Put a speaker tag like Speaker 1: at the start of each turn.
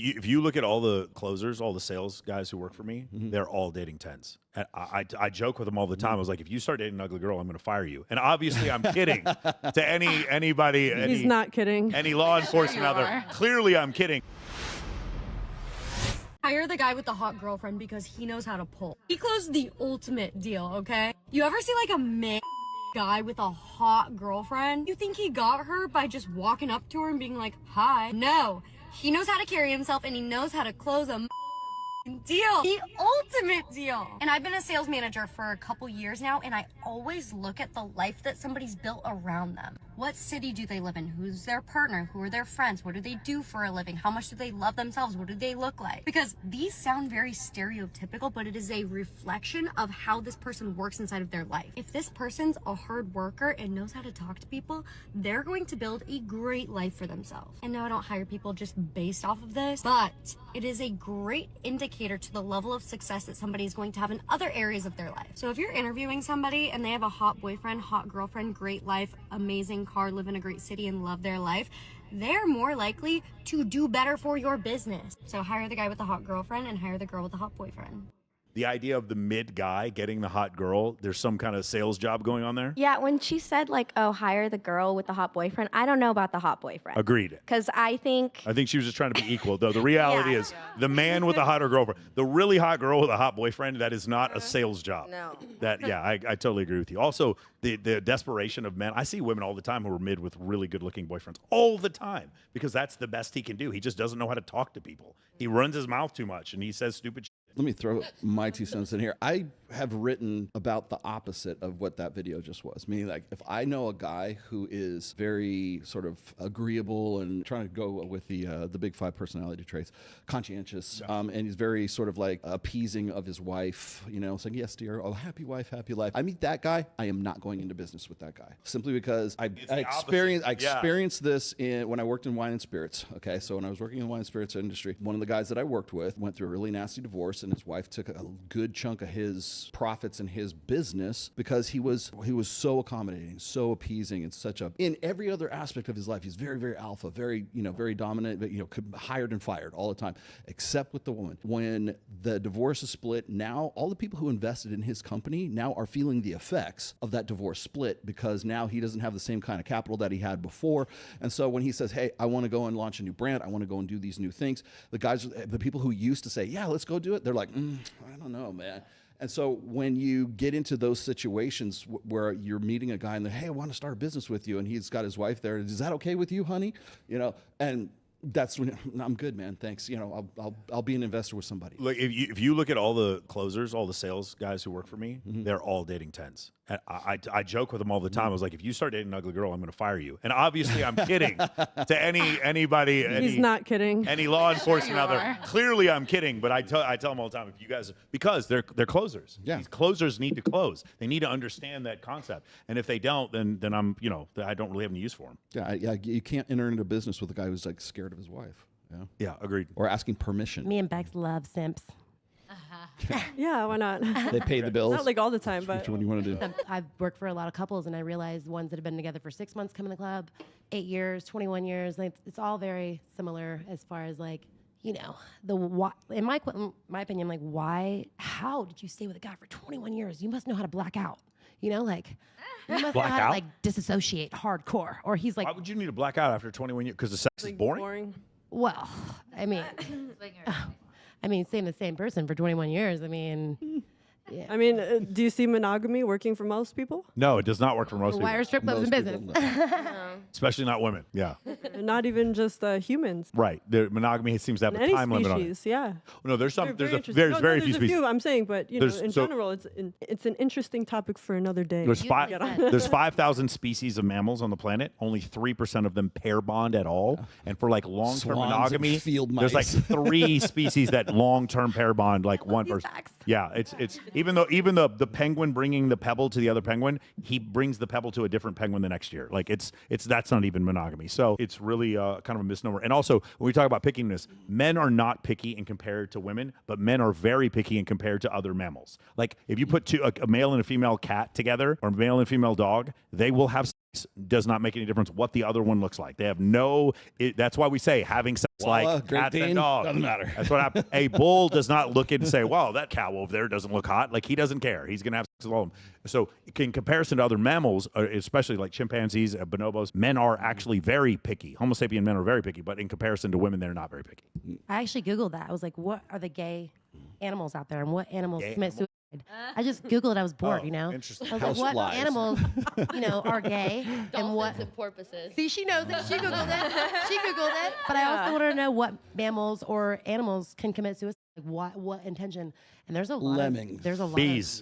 Speaker 1: if you look at all the closers, all the sales guys who work for me, they're all dating 10s. And I joke with them all the time. I was like, if you start dating an ugly girl, I'm going to fire you. And obviously, I'm kidding to anybody.
Speaker 2: He's not kidding.
Speaker 1: Any law enforcement out there. Clearly, I'm kidding.
Speaker 3: Hire the guy with the hot girlfriend because he knows how to pull. He closed the ultimate deal, okay? You ever see like a man guy with a hot girlfriend? You think he got her by just walking up to her and being like, hi? No, he knows how to carry himself and he knows how to close a deal. The ultimate deal. And I've been a sales manager for a couple years now, and I always look at the life that somebody's built around them. What city do they live in? Who's their partner? Who are their friends? What do they do for a living? How much do they love themselves? What do they look like? Because these sound very stereotypical, but it is a reflection of how this person works inside of their life. If this person's a hard worker and knows how to talk to people, they're going to build a great life for themselves. And no, I don't hire people just based off of this, but it is a great indicator to the level of success that somebody is going to have in other areas of their life. So if you're interviewing somebody and they have a hot boyfriend, hot girlfriend, great life, amazing car, live in a great city and love their life, they're more likely to do better for your business. So hire the guy with the hot girlfriend and hire the girl with the hot boyfriend.
Speaker 1: The idea of the mid guy getting the hot girl, there's some kind of sales job going on there?
Speaker 4: Yeah, when she said like, oh, hire the girl with the hot boyfriend, I don't know about the hot boyfriend.
Speaker 1: Agreed.
Speaker 4: Because I think
Speaker 1: she was just trying to be equal, though. The reality is the man with the hotter girlfriend, the really hot girl with a hot boyfriend, that is not a sales job.
Speaker 4: No.
Speaker 1: I totally agree with you. Also, the desperation of men. I see women all the time who are mid with really good-looking boyfriends all the time because that's the best he can do. He just doesn't know how to talk to people. He runs his mouth too much, and he says stupid shit.
Speaker 5: Let me throw my 2 cents in here. I have written about the opposite of what that video just was. Meaning, like, if I know a guy who is very sort of agreeable and trying to go with the big 5 personality traits, conscientious, and he's very sort of like appeasing of his wife, you know, saying, yes, dear, oh, happy wife, happy life. I meet that guy, I am not going into business with that guy. Simply because I experienced this when I worked in wine and spirits. Okay, so when I was working in the wine and spirits industry, one of the guys that I worked with went through a really nasty divorce, and his wife took a good chunk of his profits in his business because he was so accommodating, so appeasing, and in every other aspect of his life, he's very, very alpha, very, very dominant, hired and fired all the time, except with the woman. When the divorce is split, now all the people who invested in his company now are feeling the effects of that divorce split because now he doesn't have the same kind of capital that he had before. And so when he says, hey, I want to go and launch a new brand, I want to go and do these new things, the people who used to say, yeah, let's go do it, they're like, I don't know, man. And so when you get into those situations where you're meeting a guy and hey, I want to start a business with you, and he's got his wife there, is that okay with you, honey? And that's when I'm good, man. Thanks. I'll be an investor with somebody.
Speaker 1: Look, if you look at all the closers, all the sales guys who work for me, they're all dating 10s. And I joke with them all the time. I was like, if you start dating an ugly girl, I'm going to fire you. And obviously, I'm kidding to anybody.
Speaker 2: He's not kidding.
Speaker 1: Any law enforcement out there. Clearly, I'm kidding. But I tell them all the time, if you guys, because they're closers.
Speaker 5: Yeah.
Speaker 1: These closers need to close. They need to understand that concept. And if they don't, then I'm, I don't really have any use for them.
Speaker 5: Yeah. You can't enter into business with a guy who's like scared of his wife.
Speaker 1: Yeah, agreed.
Speaker 5: Or asking permission.
Speaker 6: Me and Bex love simps.
Speaker 2: Yeah, why not?
Speaker 5: They pay the bills.
Speaker 2: Not like all the time, but
Speaker 5: which one do you want to do?
Speaker 6: I've worked for a lot of couples, and I realized ones that have been together for 6 months come in the club, 8 years, 21 years. Like, it's all very similar as far as like, the why. In my opinion, like, why? How did you stay with a guy for 21 years? You must know how to black out. You must know how to like disassociate hardcore. Or he's like,
Speaker 1: why would you need to black out after 21 years? Because the sex is boring.
Speaker 6: Well, I mean, staying the same person for 21 years. I mean, yeah.
Speaker 2: I mean, do you see monogamy working for most people?
Speaker 1: No, it does not work for most people.
Speaker 6: Why are strip clubs in business?
Speaker 1: Especially not women. Yeah.
Speaker 2: Not even just humans.
Speaker 1: Right. The monogamy seems to have a time limit on it.
Speaker 2: Yeah.
Speaker 1: No, there's some. There's
Speaker 2: very
Speaker 1: few
Speaker 2: few
Speaker 1: species.
Speaker 2: I'm saying, but in general, it's an interesting topic for another day.
Speaker 1: There's 5,000 species of mammals on the planet. Only 3% of them pair bond at all. And for like long-term monogamy, there's like 3 species that long-term pair bond, like one person. Yeah. It's even though the penguin bringing the pebble to the other penguin, he brings the pebble to a different penguin the next year. Like that's not even monogamy. So it's really kind of a misnomer. And also, when we talk about pickiness, men are not picky in compared to women, but men are very picky in compared to other mammals. Like if you put a male and a female cat together, or a male and female dog, they will have does not make any difference what the other one looks like. They have that's why we say having sex like cats and dogs.
Speaker 5: Doesn't matter.
Speaker 1: That's what happens. A bull does not look and say, wow, that cow over there doesn't look hot. Like, he doesn't care. He's going to have sex with all of them. So in comparison to other mammals, especially like chimpanzees, bonobos, men are actually very picky. Homo sapien men are very picky, but in comparison to women, they're not very picky.
Speaker 6: I actually Googled that. I was like, what are the gay animals out there and what animals commit suicide? I just Googled it. I was bored,
Speaker 1: Interesting.
Speaker 6: I was like, what animals, are gay and what?
Speaker 7: And porpoises.
Speaker 6: See, she knows it. She Googled it. But I also wanted to know what mammals or animals can commit suicide. Like what intention? And there's a lot.
Speaker 5: Lemmings.
Speaker 6: There's a lot.
Speaker 1: Bees.